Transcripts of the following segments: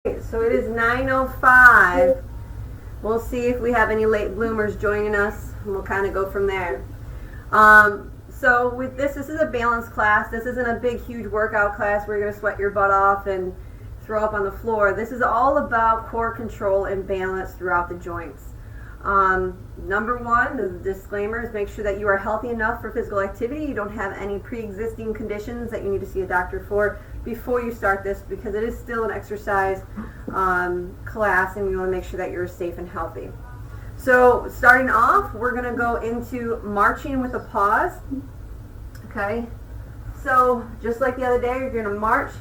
So it is 9:05. We'll see if we have any late bloomers joining us, and we'll kind of go from there. So with this is a balance class. This isn't a big, huge workout class where you're going to sweat your butt off and throw up on the floor. This is all about core control and balance throughout the joints. Number one, the disclaimer is make sure that you are healthy enough for physical activity. You don't have any pre-existing conditions that you need to see a doctor for before you start this, because it is still an exercise class, and we want to make sure that you're safe and healthy. So starting off, we're going to go into marching with a pause. Okay, so just like the other day, you're going to march.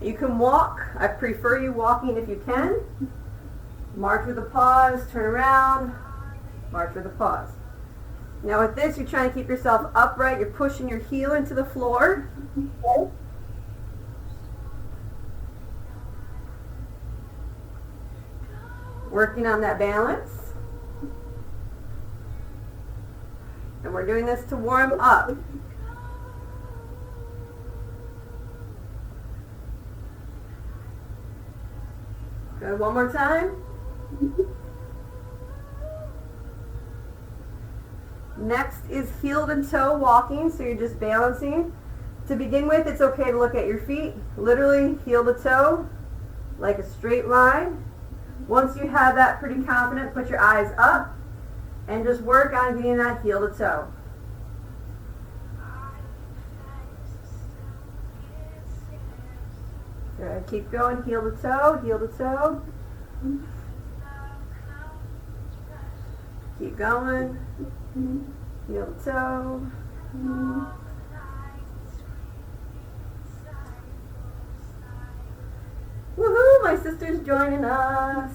You can walk. I prefer you walking if you can. March with a pause, turn around, march with a pause. Now with this, you're trying to keep yourself upright. You're pushing your heel into the floor. Working on that balance. And we're doing this to warm up. Good, one more time. Next is heel to toe walking, so you're just balancing. To begin with, it's okay to look at your feet, literally heel to toe, like a straight line. Once you have that pretty confident, put your eyes up and just work on getting that heel to toe. Good, keep going, heel to toe, heel to toe. Keep going, heel to toe. Woohoo, my sister's joining us.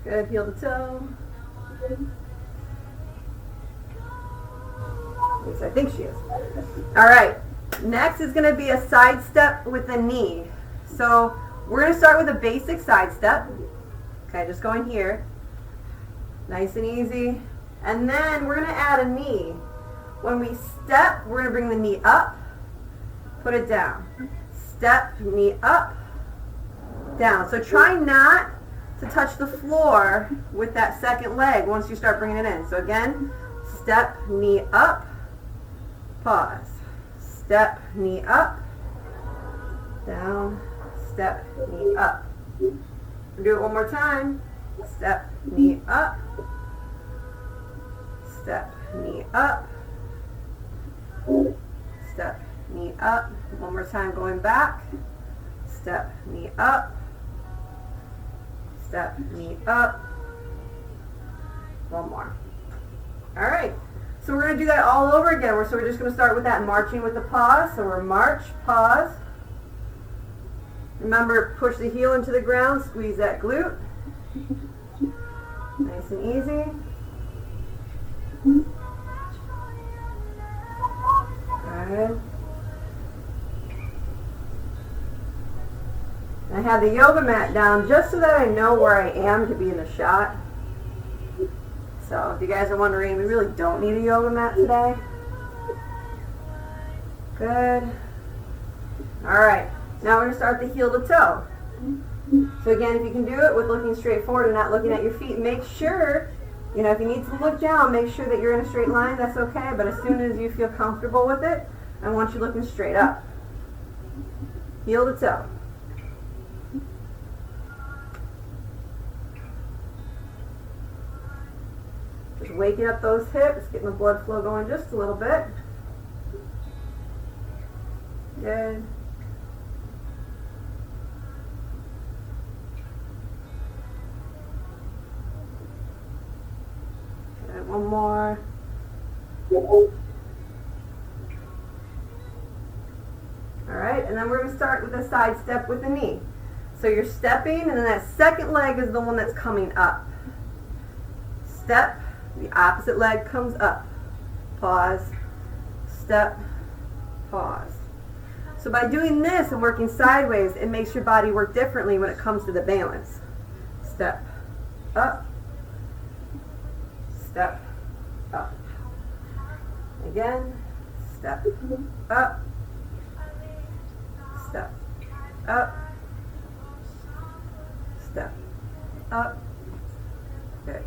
Good, heel to toe. At least I think she is. All right, next is going to be a side step with the knee. So we're going to start with a basic side step. Okay, just going here. Nice and easy. And then we're going to add a knee. When we step, we're going to bring the knee up, put it down. Step, knee up, down. So try not to touch the floor with that second leg once you start bringing it in. So again, step, knee up, pause. Step, knee up, down, step, knee up. We'll do it one more time. Step, knee up, step, knee up, step, knee up. One more time, going back. Step, knee up, step, knee up. One more. All right, so we're going to do that all over again. So we're just going to start with that marching with the pause. So we're march, pause. Remember, push the heel into the ground, squeeze that glute. Nice and easy. Good. I have the yoga mat down just so that I know where I am to be in the shot. So if you guys are wondering, we really don't need a yoga mat today. Good. All right. Now we're going to start the heel to toe. So again, if you can do it with looking straight forward and not looking at your feet, make sure, if you need to look down, make sure that you're in a straight line. That's okay. But as soon as you feel comfortable with it, I want you looking straight up. Heel to toe. Just waking up those hips, getting the blood flow going just a little bit. Good. Good. One more. All right, and then we're going to start with a side step with the knee. So you're stepping, and then that second leg is the one that's coming up. Step, the opposite leg comes up. Pause, step, pause. So by doing this and working sideways, it makes your body work differently when it comes to the balance. Step, up, step, up. Again, step, up, step, up, step, up, good,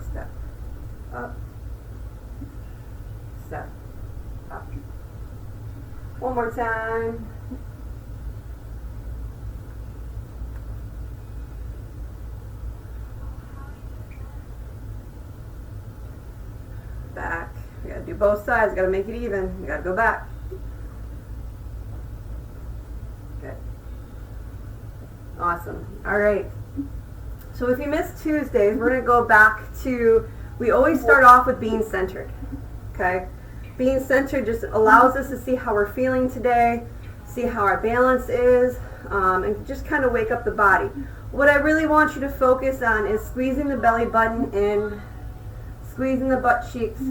step, up, step, up. One more time. Back. We gotta do both sides. Gotta make it even. We gotta go back. Good. Awesome. All right. So if you missed Tuesdays, we're gonna go back to. We always start off with being centered. Okay. Being centered just allows us to see how we're feeling today, see how our balance is, and just kind of wake up the body. What I really want you to focus on is squeezing the belly button in. Squeezing the butt cheeks,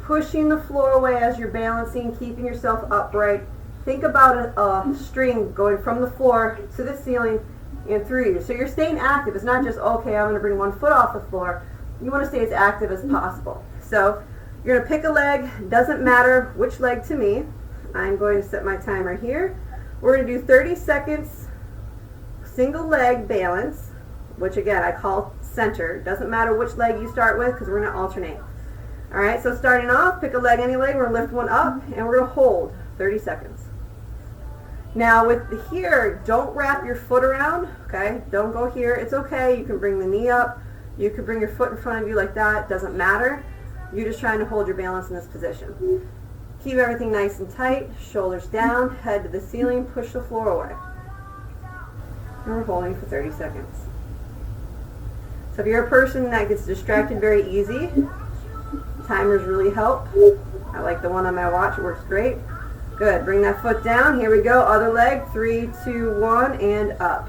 pushing the floor away as you're balancing, keeping yourself upright. Think about a string going from the floor to the ceiling and through you. So you're staying active. It's not just, okay, I'm going to bring one foot off the floor. You want to stay as active as possible. So you're going to pick a leg. Doesn't matter which leg to me. I'm going to set my timer here. We're going to do 30 seconds single leg balance, which again I call center. Doesn't matter which leg you start with because we're going to alternate. All right, so starting off, pick a leg, any leg. We're going to lift one up and we're going to hold 30 seconds. Now with here, don't wrap your foot around, okay? Don't go here. It's okay. You can bring the knee up. You can bring your foot in front of you like that. Doesn't matter. You're just trying to hold your balance in this position. Keep everything nice and tight. Shoulders down, head to the ceiling, push the floor away. And we're holding for 30 seconds. So if you're a person that gets distracted very easy, timers really help. I like the one on my watch. It works great. Good. Bring that foot down. Here we go. Other leg. 3, 2, 1, and up.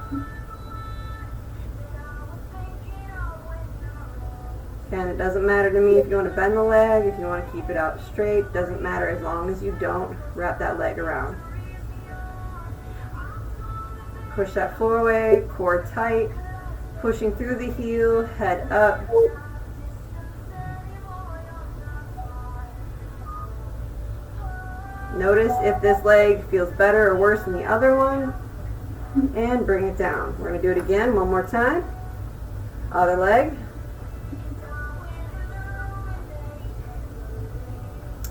And it doesn't matter to me if you want to bend the leg, if you want to keep it out straight. Doesn't matter as long as you don't wrap that leg around. Push that floor away. Core tight. Pushing through the heel, head up. Notice if this leg feels better or worse than the other one. And bring it down. We're going to do it again one more time. Other leg.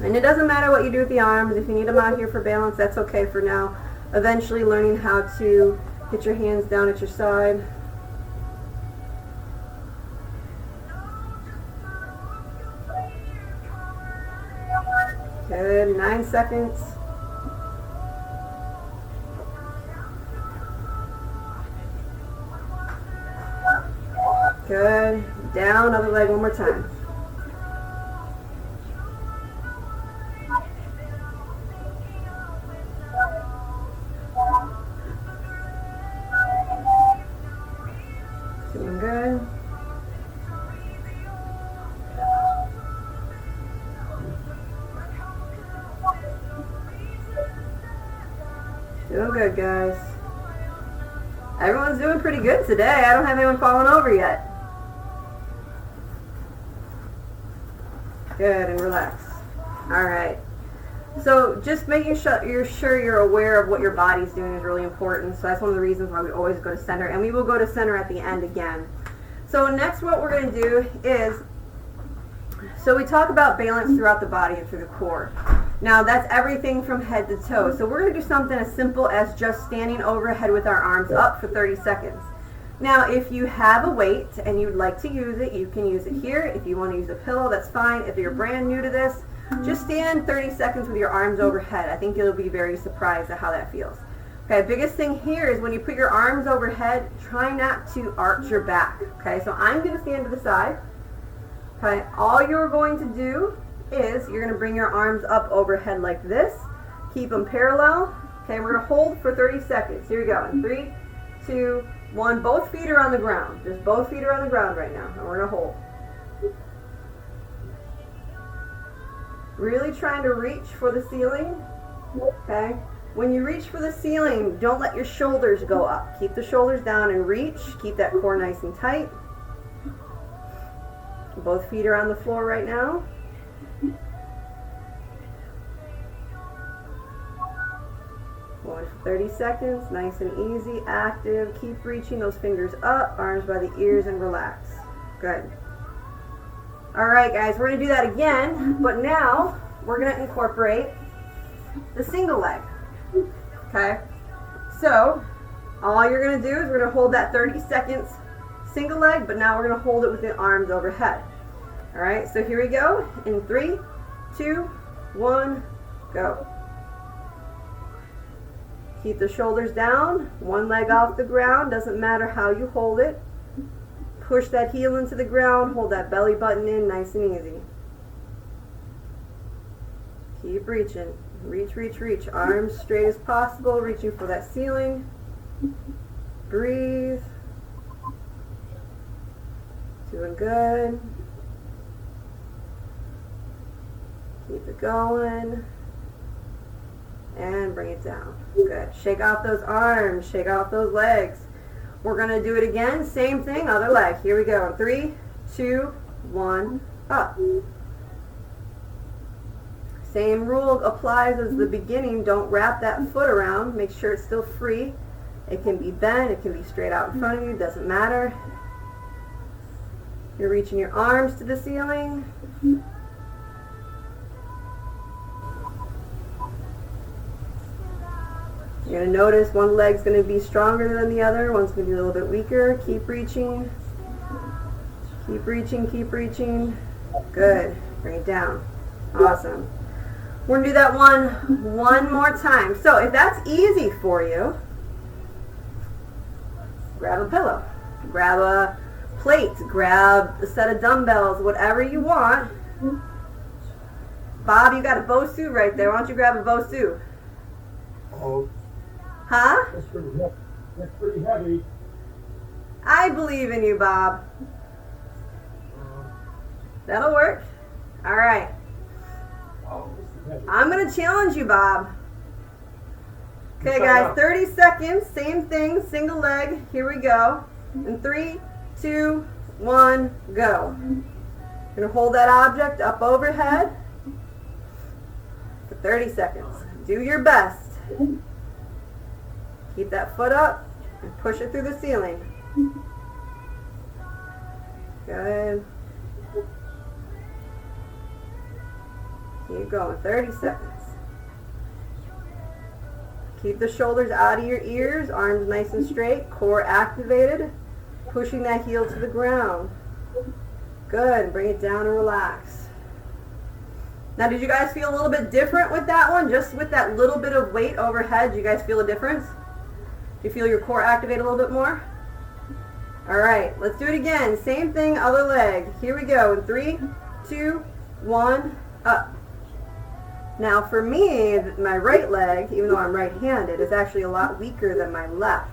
And it doesn't matter what you do with the arms. If you need them out here for balance, that's okay for now. Eventually learning how to get your hands down at your side. Good, 9 seconds. Good, down, other leg one more time. Doing good. Doing good, guys. Everyone's doing pretty good today. I don't have anyone falling over yet. Good, and relax. All right. So just making sure you're aware of what your body's doing is really important. So that's one of the reasons why we always go to center, and we will go to center at the end again. So next what we're going to do is, so we talk about balance throughout the body and through the core. Now that's everything from head to toe. So we're going to do something as simple as just standing overhead with our arms up for 30 seconds. Now if you have a weight and you'd like to use it, you can use it here. If you want to use a pillow, that's fine. If you're brand new to this, just stand 30 seconds with your arms overhead. I think you'll be very surprised at how that feels. Okay, biggest thing here is when you put your arms overhead, try not to arch your back. Okay, so I'm going to stand to the side. Okay, all you're going to do is you're going to bring your arms up overhead like this. Keep them parallel. Okay, we're going to hold for 30 seconds. Here we go. In 3, 2, 1. Both feet are on the ground. Just both feet are on the ground right now. And we're going to hold. Really trying to reach for the ceiling. Okay. When you reach for the ceiling, don't let your shoulders go up. Keep the shoulders down and reach. Keep that core nice and tight. Both feet are on the floor right now. Good. 30 seconds, nice and easy, active. Keep reaching those fingers up, arms by the ears, and relax. Good. All right, guys, we're going to do that again, but now we're going to incorporate the single leg. Okay? So, all you're going to do is we're going to hold that 30 seconds single leg, but now we're going to hold it with the arms overhead. All right, so here we go. In 3, 2, 1, go. Keep the shoulders down, one leg off the ground, doesn't matter how you hold it. Push that heel into the ground, hold that belly button in, nice and easy. Keep reaching. Reach, reach, reach. Arms straight as possible, reaching for that ceiling. Breathe. Doing good. Keep it going. And bring it down. Good. Shake off those arms. Shake off those legs. We're going to do it again. Same thing, other leg. Here we go. 3, 2, 1, up. Same rule applies as the beginning. Don't wrap that foot around. Make sure it's still free. It can be bent. It can be straight out in front of you. Doesn't matter. You're reaching your arms to the ceiling. You're going to notice one leg's going to be stronger than the other. One's going to be a little bit weaker. Keep reaching. Keep reaching, keep reaching. Good. Bring it down. Awesome. We're going to do that one more time. So if that's easy for you, grab a pillow. Grab a plate. Grab a set of dumbbells. Whatever you want. Bob, you got a Bosu right there. Why don't you grab a Bosu? Oh. Huh? That's pretty heavy. I believe in you, Bob. That'll work. All right. Oh, this is heavy. I'm going to challenge you, Bob. Okay, guys, 30 seconds. Same thing, single leg. Here we go. In 3, 2, 1, go. You're going to hold that object up overhead for 30 seconds. Do your best. Keep that foot up and push it through the ceiling. Good. Keep going. 30 seconds. Keep the shoulders out of your ears, arms nice and straight, core activated, pushing that heel to the ground. Good. Bring it down and relax. Now, did you guys feel a little bit different with that one? Just with that little bit of weight overhead, do you guys feel a difference? Do you feel your core activate a little bit more? All right, let's do it again. Same thing, other leg. Here we go. In 3, 2, 1, up. Now, for me, my right leg, even though I'm right-handed, is actually a lot weaker than my left.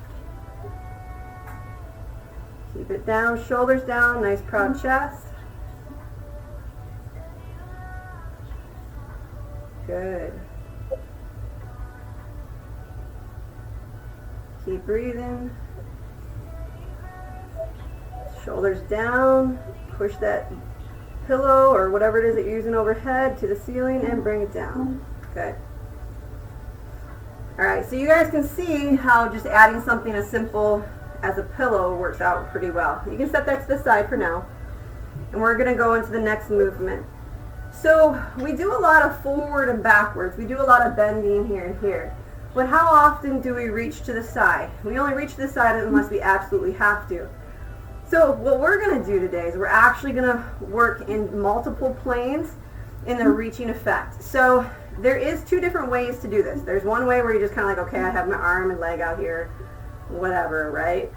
Keep it down, shoulders down, nice proud chest. Good. Keep breathing. Shoulders down. Push that pillow or whatever it is that you're using overhead to the ceiling and bring it down. Good. Alright, so you guys can see how just adding something as simple as a pillow works out pretty well. You can set that to the side for now. And we're going to go into the next movement. So we do a lot of forward and backwards. We do a lot of bending here and here. But how often do we reach to the side? We only reach to the side unless we absolutely have to. So what we're going to do today is we're actually going to work in multiple planes in the reaching effect. So there is 2 different ways to do this. There's one way where you're just kind of like, okay, I have my arm and leg out here, whatever, right?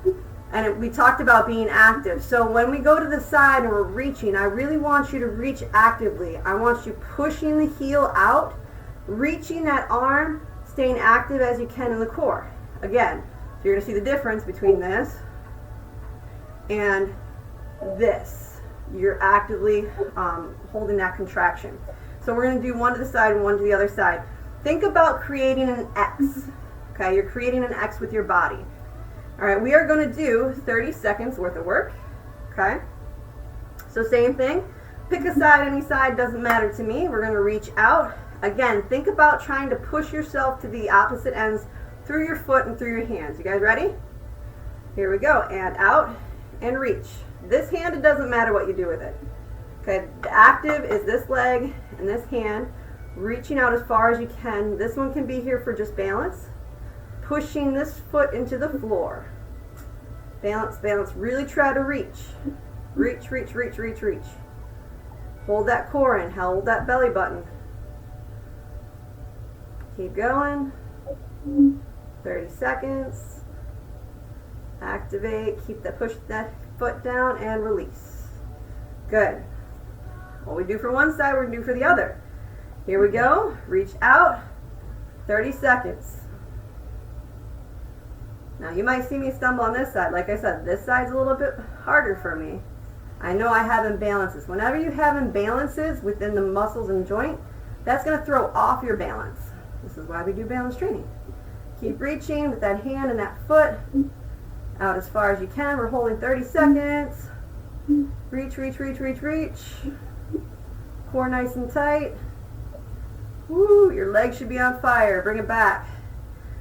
And we talked about being active. So when we go to the side and we're reaching, I really want you to reach actively. I want you pushing the heel out, reaching that arm, staying active as you can in the core. Again, so you're going to see the difference between this and this. You're actively holding that contraction. So we're going to do one to the side and one to the other side. Think about creating an X. Okay, you're creating an X with your body. All right, we are going to do 30 seconds worth of work. Okay, so same thing. Pick a side, any side, doesn't matter to me. We're going to reach out. Again, think about trying to push yourself to the opposite ends through your foot and through your hands. You guys ready? Here we go. And out and reach. This hand, it doesn't matter what you do with it. Okay, the active is this leg and this hand, reaching out as far as you can. This one can be here for just balance. Pushing this foot into the floor. Balance, balance. Really try to reach. Reach, reach, reach, reach, reach. Hold that core in. Hold that belly button. Keep going. 30 seconds. Activate. Keep that, push that foot down and release. Good. What we do for one side, we're going to do for the other. Here we go. Reach out. 30 seconds. Now you might see me stumble on this side. Like I said, this side's a little bit harder for me. I know I have imbalances. Whenever you have imbalances within the muscles and joint, that's going to throw off your balance. This is why we do balance training. Keep reaching with that hand and that foot out as far as you can. We're holding 30 seconds. Reach, reach, reach, reach, reach. Core nice and tight. Woo, your legs should be on fire. Bring it back.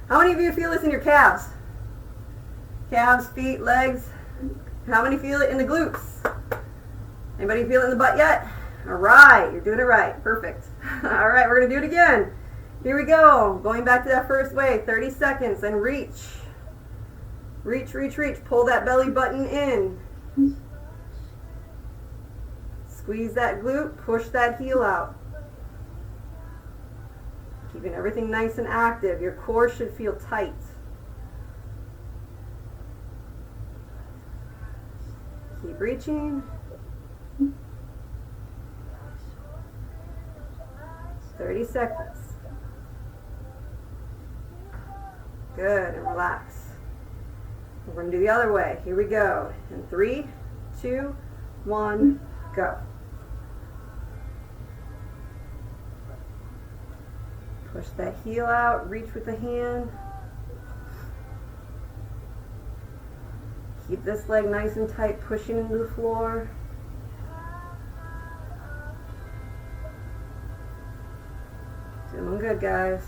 How many of you feel this in your calves? Calves, feet, legs. How many feel it in the glutes? Anybody feel it in the butt yet? All right, you're doing it right. Perfect. All right, we're going to do it again. Here we go. Going back to that first way. 30 seconds and reach. Reach, reach, reach. Pull that belly button in. Squeeze that glute. Push that heel out. Keeping everything nice and active. Your core should feel tight. Keep reaching. 30 seconds. Good, and relax. We're going to do the other way. Here we go. In 3, 2, 1, go. Push that heel out, reach with the hand. Keep this leg nice and tight, pushing into the floor. Doing good, guys.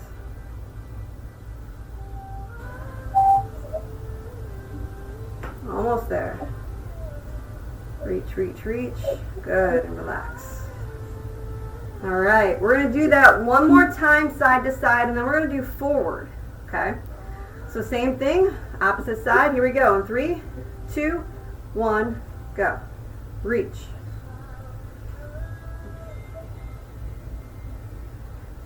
Almost there. Reach, reach, reach. Good, and relax. All right, we're going to do that one more time side to side, and then we're going to do forward, okay? So same thing, opposite side. Here we go. In 3, 2, 1, go. Reach.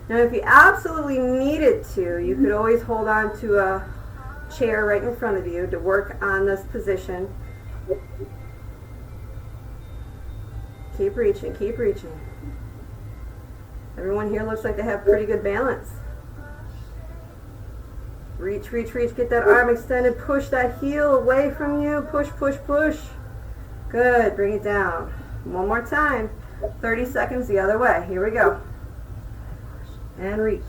Now if you absolutely needed to, you could always hold on to a chair right in front of you to work on this position. Keep reaching, keep reaching. Everyone here looks like they have pretty good balance. Reach, reach, reach. Get that arm extended. Push that heel away from you. Push, push, push. Good. Bring it down. One more time. 30 seconds the other way. Here we go. And reach.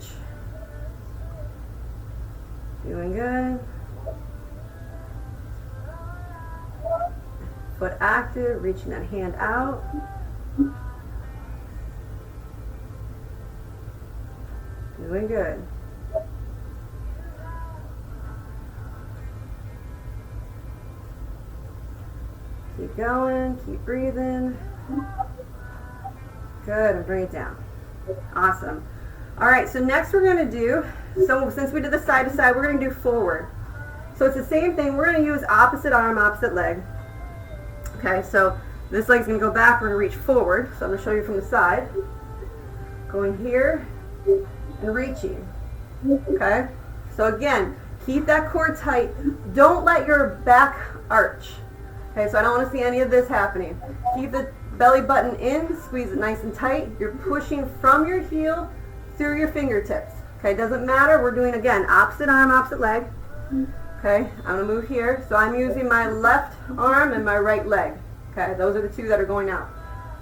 Doing good. Foot active. Reaching that hand out. Doing good. Keep going, keep breathing. Good, and bring it down. Awesome. All right, so next we're going to do, so since we did the side to side, we're going to do forward. So it's the same thing. We're going to use opposite arm, opposite leg. Okay, so this leg's going to go back. We're going to reach forward. So I'm going to show you from the side. Going here and reaching. Okay, so again, keep that core tight. Don't let your back arch. Okay, so I don't want to see any of this happening. Keep the belly button in, squeeze it nice and tight. You're pushing from your heel through your fingertips. Okay, doesn't matter. We're doing, again, opposite arm, opposite leg. Okay, I'm going to move here. So I'm using my left arm and my right leg. Okay, those are the two that are going out.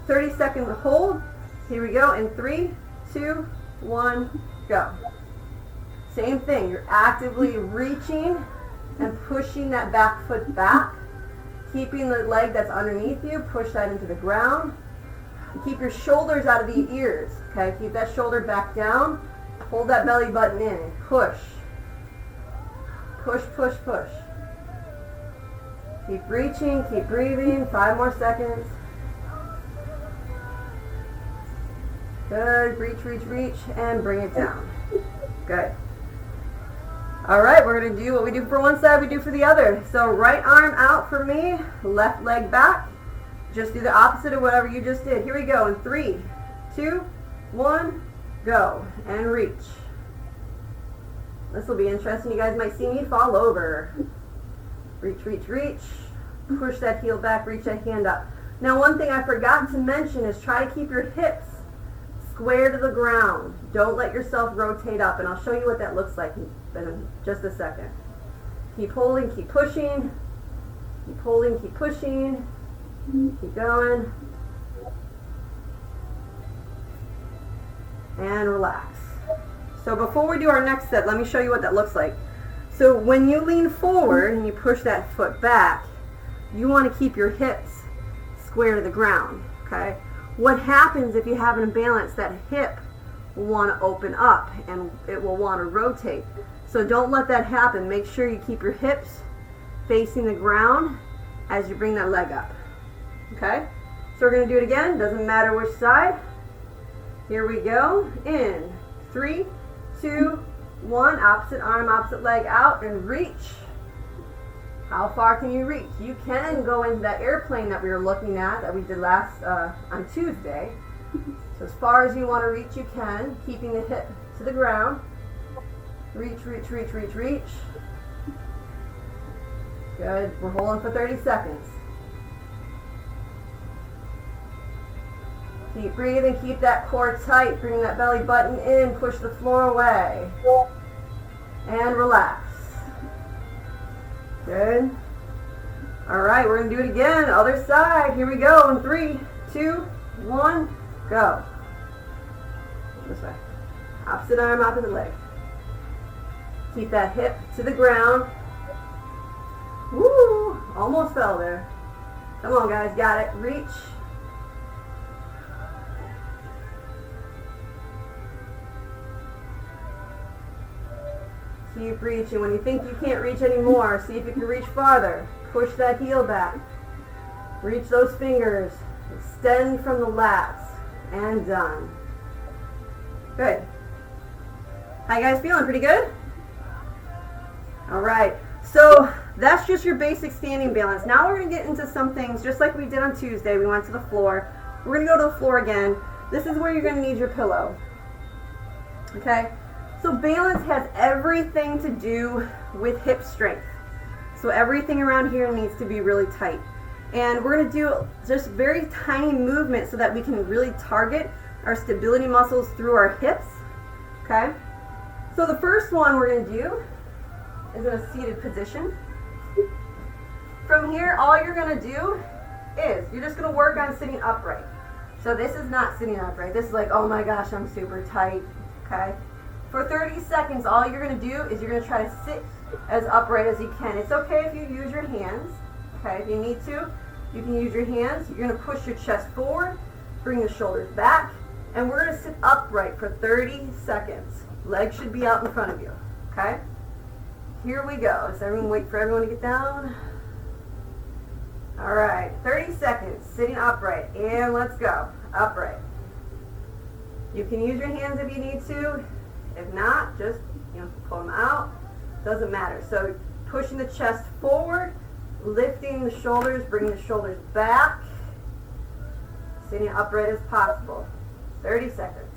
30 seconds hold. Here we go in 3, 2, 1, go. Same thing. You're actively reaching and pushing that back foot back. Keeping the leg that's underneath you, push that into the ground. And keep your shoulders out of the ears. Okay, keep that shoulder back down. Hold that belly button in and push. Push, push, push. Keep reaching, keep breathing. 5 more seconds. Good. Reach, reach, reach, and bring it down. Good. All right, we're going to do what we do for one side, we do for the other. So right arm out for me, left leg back. Just do the opposite of whatever you just did. Here we go in 3, 2, 1, go. And reach. This will be interesting. You guys might see me fall over. Reach, reach, reach. Push that heel back, reach that hand up. Now one thing I forgot to mention is try to keep your hips square to the ground. Don't let yourself rotate up, and I'll show you what that looks like in just a second. Keep holding, keep pushing. Keep holding, keep pushing. Keep going. And relax. So before we do our next set, let me show you what that looks like. So when you lean forward and you push that foot back, you want to keep your hips square to the ground, okay? What happens if you have an imbalance? That hip will want to open up and it will want to rotate. So don't let that happen. Make sure you keep your hips facing the ground as you bring that leg up, okay? So we're going to do it again. Doesn't matter which side. Here we go. In 3, 2, 1. Opposite arm, opposite leg out and reach. How far can you reach? You can go into that airplane that we were looking at that we did last on Tuesday. So as far as you want to reach, you can, keeping the hip to the ground. Reach, reach, reach, reach, reach. Good. We're holding for 30 seconds. Keep breathing, keep that core tight, bring that belly button in, push the floor away. And relax. Good. Alright, we're going to do it again. Other side. Here we go. In 3, 2, 1, go. This way. Opposite arm, opposite leg. Keep that hip to the ground. Woo! Almost fell there. Come on, guys. Got it. Reach. Keep reaching. When you think you can't reach anymore, see if you can reach farther. Push that heel back. Reach those fingers. Extend from the lats. And done. Good. How you guys feeling? Pretty good? Alright. So that's just your basic standing balance. Now we're going to get into some things just like we did on Tuesday. We went to the floor. We're going to go to the floor again. This is where you're going to need your pillow. Okay? So balance has everything to do with hip strength. So everything around here needs to be really tight. And we're going to do just very tiny movements so that we can really target our stability muscles through our hips. Okay? So the first one we're going to do is in a seated position. From here, all you're going to do is you're just going to work on sitting upright. So this is not sitting upright. This is like, oh my gosh, I'm super tight. Okay? For 30 seconds, all you're going to do is you're going to try to sit as upright as you can. It's okay if you use your hands. Okay, if you need to, you can use your hands. You're going to push your chest forward, bring the shoulders back, and we're going to sit upright for 30 seconds. Legs should be out in front of you. Okay? Here we go. Does everyone wait for everyone to get down? All right, 30 seconds, sitting upright, and let's go. Upright. You can use your hands if you need to. If not, just pull them out. Doesn't matter. So pushing the chest forward, lifting the shoulders, bringing the shoulders back, sitting upright as possible. 30 seconds.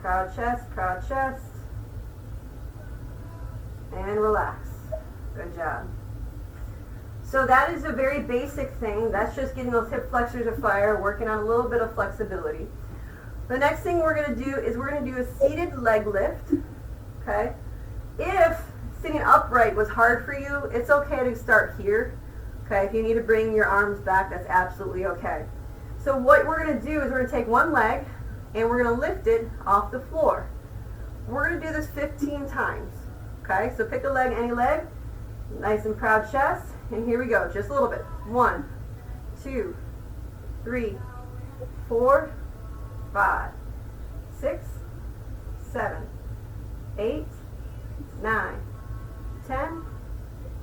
Proud chest, and relax. Good job. So that is a very basic thing. That's just getting those hip flexors afire, working on a little bit of flexibility. The next thing we're going to do is we're going to do a seated leg lift. Okay? If sitting upright was hard for you, it's okay to start here. Okay? If you need to bring your arms back, that's absolutely okay. So what we're going to do is we're going to take one leg and we're going to lift it off the floor. We're going to do this 15 times. Okay? So pick a leg, any leg. Nice and proud chest. And here we go, just a little bit. 1, 2, 3, 4, 5, 6, 7, 8, 9, 10,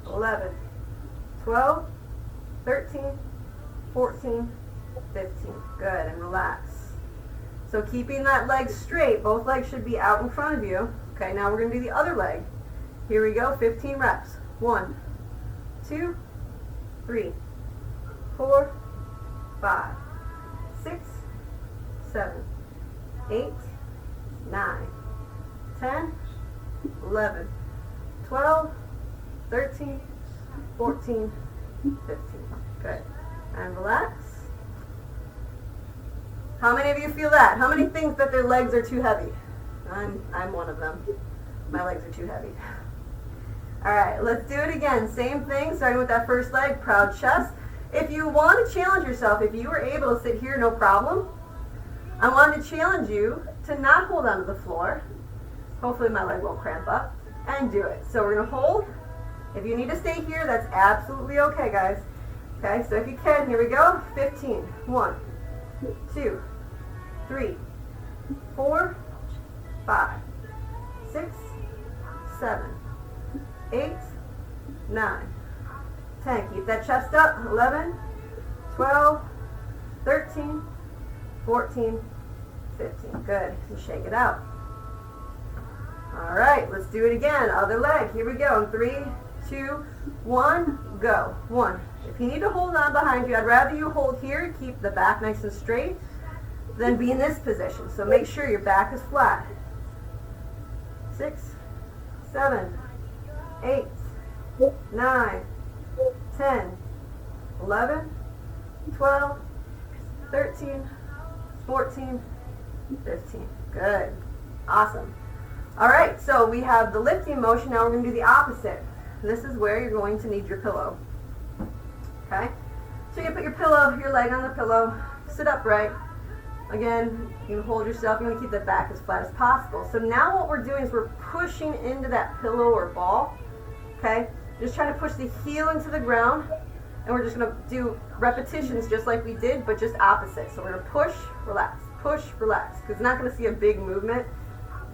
11, 12, 13, 14, 15. Good, and relax. So keeping that leg straight, both legs should be out in front of you. Okay, now we're going to do the other leg. Here we go, 15 reps. 1, 2, 3, 4, 5, 6, 7, 8, 9, 10, 11, 12, 13, 14, 15. Good. And relax. How many of you feel that? How many think that their legs are too heavy? I'm one of them. My legs are too heavy. All right, let's do it again. Same thing, starting with that first leg, proud chest. If you want to challenge yourself, if you were able to sit here, no problem, I wanted to challenge you to not hold onto the floor. Hopefully my leg won't cramp up. And do it. So we're going to hold. If you need to stay here, that's absolutely okay, guys. Okay, so if you can, here we go. 15. 1, 2, 3, 4, 5, 6, 7, 8, 9, 10. Keep that chest up. 11, 12, 13, 14, 15. Good. And shake it out. All right, let's do it again. Other leg. Here we go. 3, 2, 1, go. 1. If you need to hold on behind you, I'd rather you hold here, keep the back nice and straight, than be in this position. So make sure your back is flat. 6, 7, 8, 9, 10, 11, 12, 13, 14, 15. Good. Awesome. All right, so we have the lifting motion. Now we're going to do the opposite. This is where you're going to need your pillow. Okay? So you put your leg on the pillow, sit upright. Again, you can hold yourself. You want to keep the back as flat as possible. So now what we're doing is we're pushing into that pillow or ball. Okay? Just trying to push the heel into the ground. And we're just going to do repetitions just like we did, but just opposite. So we're going to push, relax, relax. Because you're not going to see a big movement.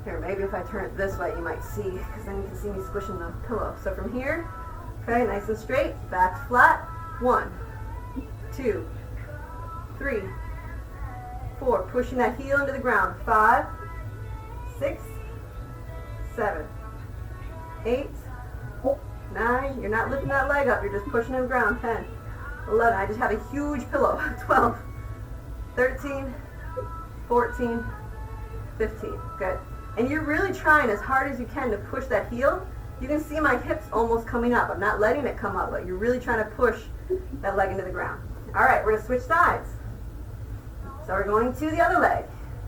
Here, maybe if I turn it this way, you might see, because then you can see me squishing the pillow. So from here, okay, nice and straight, back flat. 1, 2, 3, 4. Pushing that heel into the ground. 5, 6, 7, 8, 9. You're not lifting that leg up. You're just pushing it to the ground. 10, 11. I just have a huge pillow. 12, 13, 14, 15. Good. And you're really trying as hard as you can to push that heel. You can see my hips almost coming up. I'm not letting it come up, but you're really trying to push that leg into the ground. All right, we're going to switch sides. So we're going to the other leg.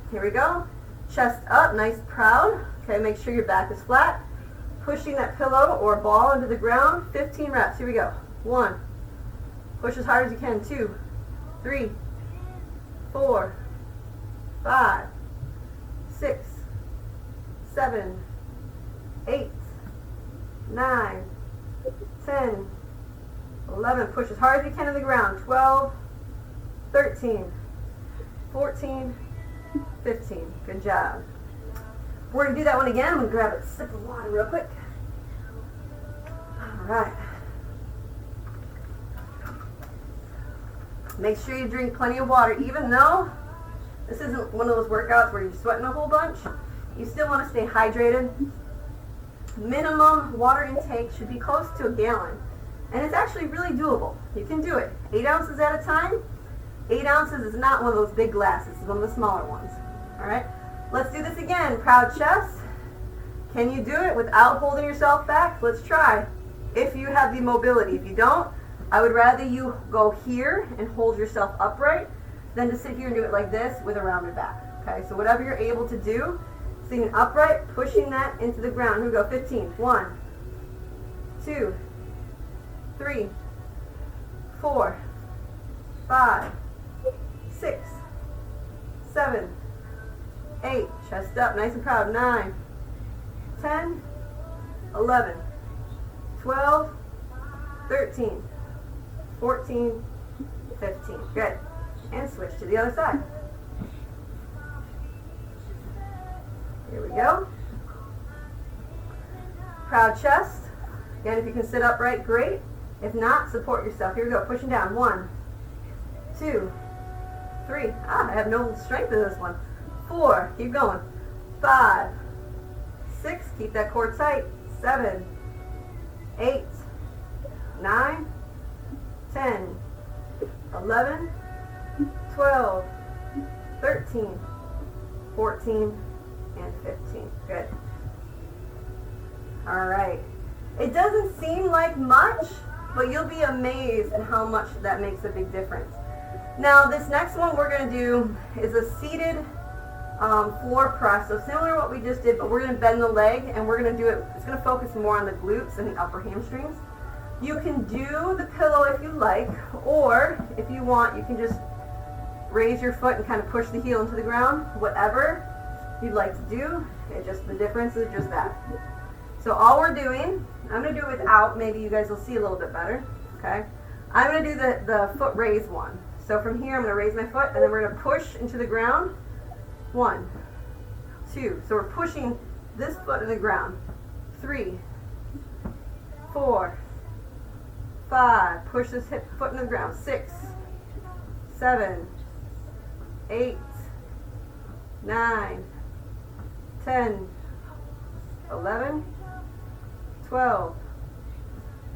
Here we go. Chest up, nice, proud. Okay, make sure your back is flat. Pushing that pillow or ball into the ground. 15 reps. Here we go. 1. Push as hard as you can. 2, 3, 4, 5, 6, 7, 8, 9, 10, 11. Push as hard as you can to the ground. 12, 13, 14, 15. Good job. We're going to do that one again. I'm going to grab a sip of water real quick. All right. Make sure you drink plenty of water. Even though this isn't one of those workouts where you're sweating a whole bunch, you still want to stay hydrated. Minimum water intake should be close to a gallon. And it's actually really doable. You can do it. 8 ounces at a time. 8 ounces is not one of those big glasses. It's one of the smaller ones. All right. Let's do this again. Proud chest. Can you do it without holding yourself back? Let's try. If you have the mobility. If you don't, I would rather you go here and hold yourself upright than to sit here and do it like this with a rounded back. Okay, so whatever you're able to do, sitting upright, pushing that into the ground. Here we go. 15. 1, 2, 3, 4, 5, 6, 7, 8. Chest up, nice and proud. 9, 10, 11, 12, 13, 14, 15. Good. And switch to the other side. Here we go. Proud chest. Again, if you can sit upright, great. If not, support yourself. Here we go. Pushing down. 1, 2, 3. I have no strength in this one. 4. Keep going. 5, 6. Keep that core tight. 7, 8, 9, 10, 11, 12, 13, 14, and 15. Good. All right. It doesn't seem like much, but you'll be amazed at how much that makes a big difference. Now, this next one we're going to do is a seated floor press. So similar to what we just did, but we're going to bend the leg, and we're going to do it. It's going to focus more on the glutes and the upper hamstrings. You can do the pillow if you like, or if you want, you can just raise your foot and kind of push the heel into the ground. Whatever you'd like to do, the difference is just that. So all we're doing, I'm going to do it without, maybe you guys will see a little bit better, okay? I'm going to do the foot raise one. So from here, I'm going to raise my foot, and then we're going to push into the ground. 1, 2. So we're pushing this foot in the ground. 3, 4, 5. Push this hip foot in the ground. 6, 7, 8, 9, 10, 11, 12,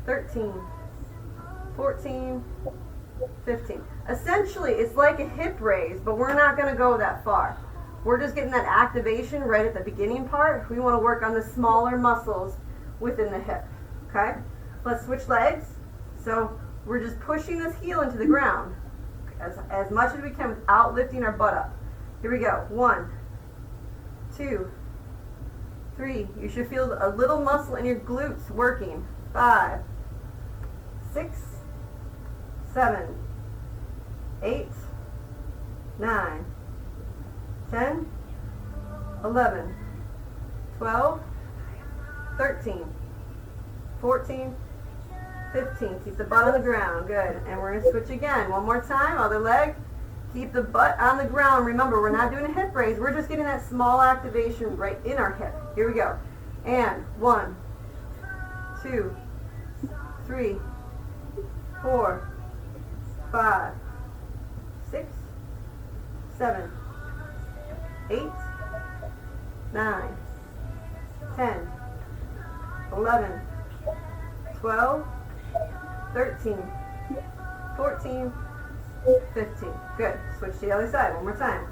13, 14, 15. Essentially, it's like a hip raise, but we're not going to go that far. We're just getting that activation right at the beginning part. We want to work on the smaller muscles within the hip. Okay? Let's switch legs. So we're just pushing this heel into the ground as much as we can without lifting our butt up. Here we go. 1, 2, 3. You should feel a little muscle in your glutes working. 5, 6, 7, 8, 9, 10, 11, 12, 13, 14, 15. Keep the butt on the ground. Good. And we're going to switch again. One more time. Other leg. Keep the butt on the ground. Remember, we're not doing a hip raise. We're just getting that small activation right in our hip. Here we go. And 1, 2, 3, 4, 5, 6, 7, 8, 9, 10, 11, 12, 13, 14, 15. Good. Switch to the other side. One more time.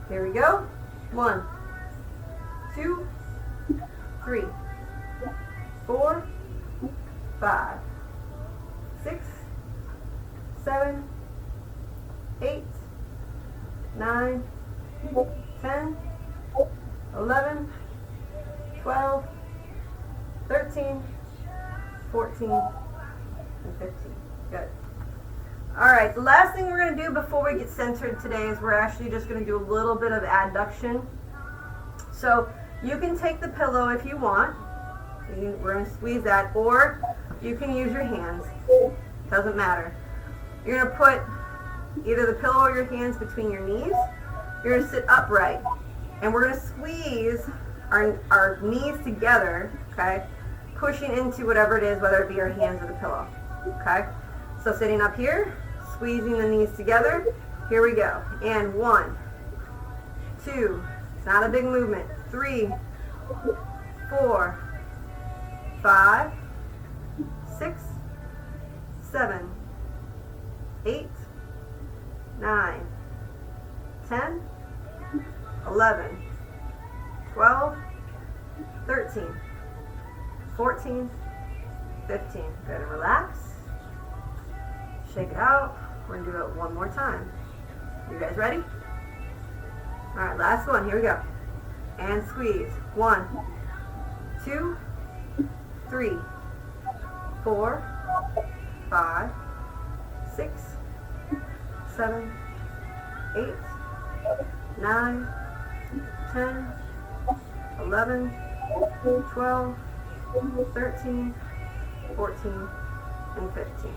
Here we go. 1, 2, 3, 4, 5, 6, 7, 8, 9, 10, 11, 12, 13, 14, and 15. Good. All right, the last thing we're going to do before we get centered today is we're actually just going to do a little bit of adduction. So you can take the pillow if you want. We're going to squeeze that, or you can use your hands. Doesn't matter. You're going to put either the pillow or your hands between your knees. You're going to sit upright, and we're going to squeeze our knees together, okay, pushing into whatever it is, whether it be our hands or the pillow, okay? So sitting up here, squeezing the knees together. Here we go. And 1, 2, it's not a big movement. 3, 4, 5, 6, 7, 8, 9, 10, 11, 12, 13, 14, 15. Good. And relax. Shake it out. We're going to do it one more time. You guys ready? All right, last one. Here we go. And squeeze. 1, 2, 3, 4, 5, 6, 7, 8, 9, 10, 11, 12, 13, 14, and 15.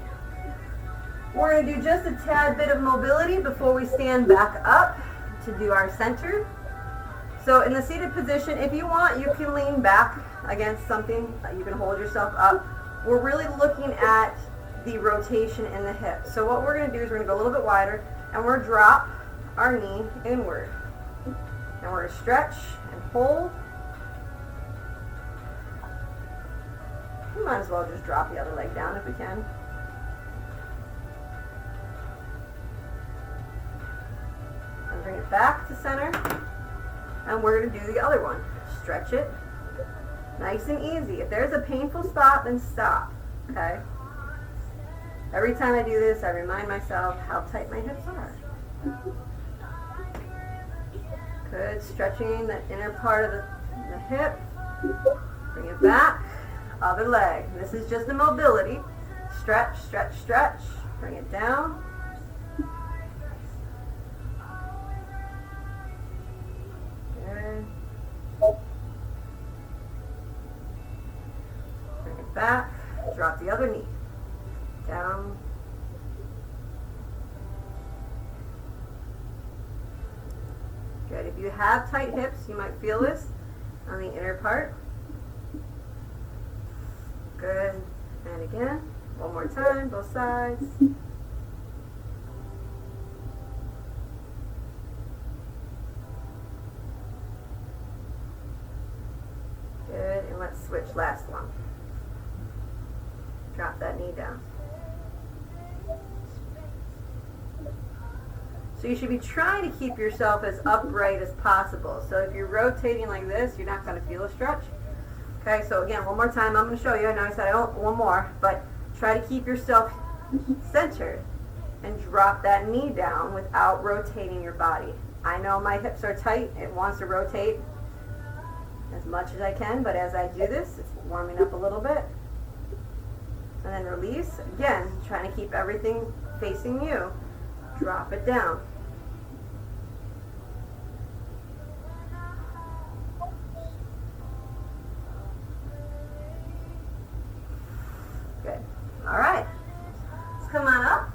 We're going to do just a tad bit of mobility before we stand back up to do our center. So in the seated position, if you want, you can lean back against something. You can hold yourself up. We're really looking at the rotation in the hip. So what we're going to do is we're going to go a little bit wider, and we're going to drop our knee inward. And we're going to stretch and hold. We might as well just drop the other leg down if we can. And bring it back to center. And we're going to do the other one. Stretch it. Nice and easy. If there's a painful spot, then stop. Okay? Every time I do this, I remind myself how tight my hips are. Good. Stretching the inner part of the hip. Bring it back. Other leg. This is just the mobility. Stretch, stretch, stretch. Bring it down. Good. Bring it back. Drop the other knee. Down. Good. If you have tight hips, you might feel this on the inner part. Good. And again. One more time, both sides. Good. And let's switch last one. Drop that knee down. So you should be trying to keep yourself as upright as possible. So if you're rotating like this, you're not going to feel a stretch. Okay, so again, one more time, I'm going to show you. I know I said I don't, one more, but try to keep yourself centered and drop that knee down without rotating your body. I know my hips are tight. It wants to rotate as much as I can, but as I do this, it's warming up a little bit. And then release. Again, trying to keep everything facing you. Drop it down. Good. All right. Let's come on up.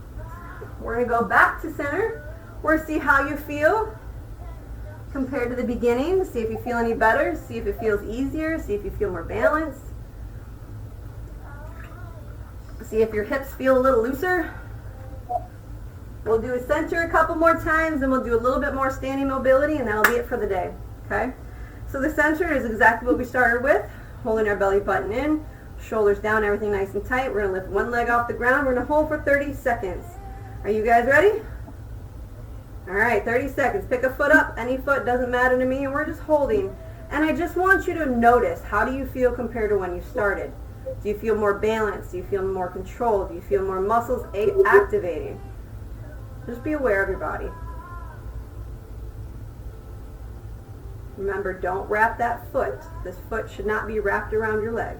We're going to go back to center. We're going to see how you feel compared to the beginning. See if you feel any better. See if it feels easier. See if you feel more balanced. See if your hips feel a little looser. We'll do a center a couple more times, and we'll do a little bit more standing mobility, and that'll be it for the day. Okay? So the center is exactly what we started with, holding our belly button in, shoulders down, everything nice and tight. We're going to lift one leg off the ground. We're going to hold for 30 seconds. Are you guys ready? All right, 30 seconds. Pick a foot up. Any foot, doesn't matter to me, and we're just holding. And I just want you to notice, how do you feel compared to when you started? Do you feel more balanced? Do you feel more controlled? Do you feel more muscles activating? Just be aware of your body. Remember, don't wrap that foot. This foot should not be wrapped around your leg.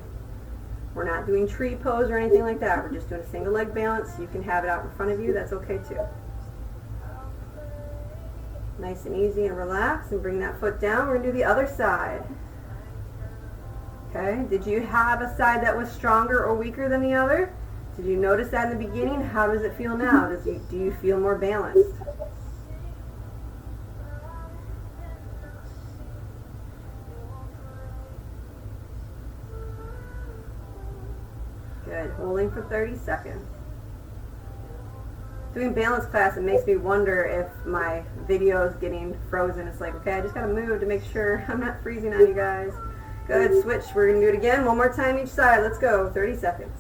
We're not doing tree pose or anything like that. We're just doing a single leg balance. You can have it out in front of you. That's okay too. Nice and easy and relax, and bring that foot down. We're going to do the other side. Okay, did you have a side that was stronger or weaker than the other? Did you notice that in the beginning? How does it feel now? Do you feel more balanced? Good. Holding for 30 seconds. Doing balance class, it makes me wonder if my video is getting frozen. It's like, okay, I just got to move to make sure I'm not freezing on you guys. Good. Switch. We're going to do it again. One more time each side. Let's go. 30 seconds.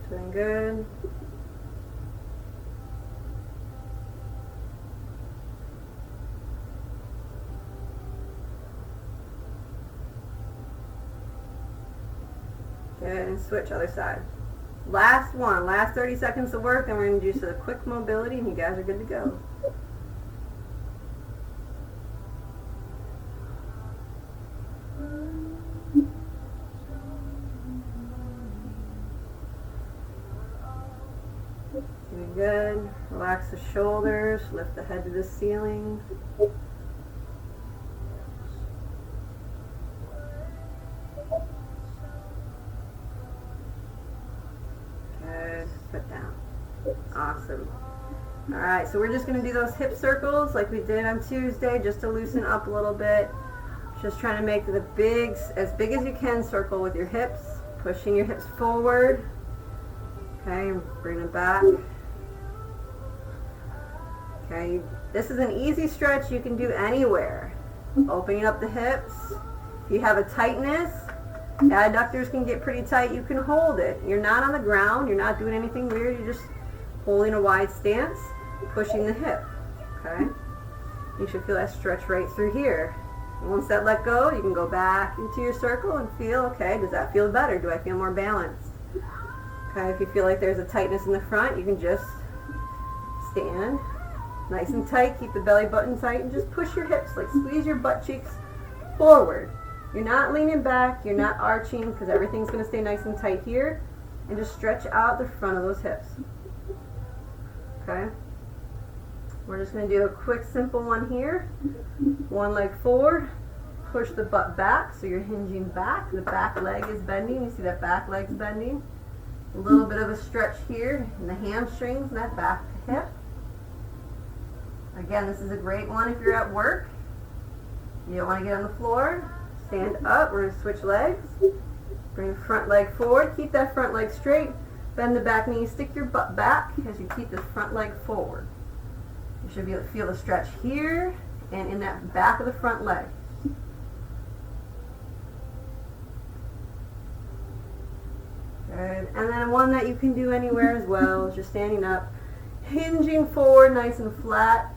Doing good. Good, and switch other side. Last one, last 30 seconds of work, and we're going to do just a quick mobility, and you guys are good to go. Relax the shoulders, lift the head to the ceiling. Good, put down. Awesome. All right, so we're just gonna do those hip circles like we did on Tuesday, just to loosen up a little bit. Just trying to make the as big as you can circle with your hips, pushing your hips forward. Okay, bring them back. Okay, this is an easy stretch you can do anywhere. Opening up the hips. If you have a tightness, adductors can get pretty tight, you can hold it. You're not on the ground, you're not doing anything weird, you're just holding a wide stance, pushing the hip. Okay? You should feel that stretch right through here. Once that let go, you can go back into your circle and feel, okay, does that feel better? Do I feel more balanced? Okay, if you feel like there's a tightness in the front, you can just stand nice and tight, keep the belly button tight, and just push your hips, like squeeze your butt cheeks forward. You're not leaning back, you're not arching, because everything's going to stay nice and tight here, and just stretch out the front of those hips. Okay? We're just going to do a quick, simple one here. One leg forward, push the butt back, so you're hinging back. The back leg is bending. You see that back leg's bending. A little bit of a stretch here in the hamstrings and that back hip. Again, this is a great one if you're at work. You don't want to get on the floor. Stand up. We're going to switch legs. Bring the front leg forward. Keep that front leg straight. Bend the back knee. Stick your butt back as you keep the front leg forward. You should be able to feel the stretch here and in that back of the front leg. Good. And then one that you can do anywhere as well is just standing up, hinging forward nice and flat.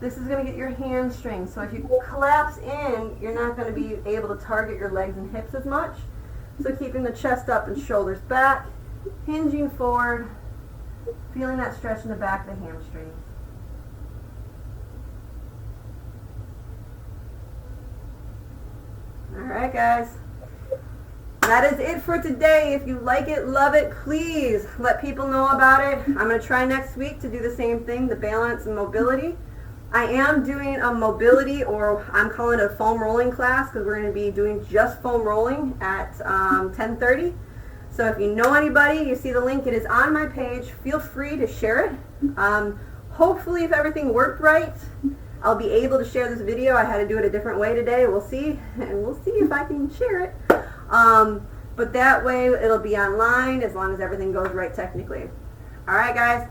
This is going to get your hamstrings. So if you collapse in, you're not going to be able to target your legs and hips as much. So keeping the chest up and shoulders back, hinging forward, feeling that stretch in the back of the hamstrings. Alright guys, that is it for today. If you like it, love it, please let people know about it. I'm going to try next week to do the same thing, the balance and mobility. I am doing a mobility, or I'm calling it a foam rolling class, because we're going to be doing just foam rolling at 10:30. So if you know anybody, you see the link, it is on my page. Feel free to share it. Hopefully, if everything worked right, I'll be able to share this video. I had to do it a different way today. We'll see, and we'll see if I can share it. But that way, it'll be online as long as everything goes right technically. All right, guys.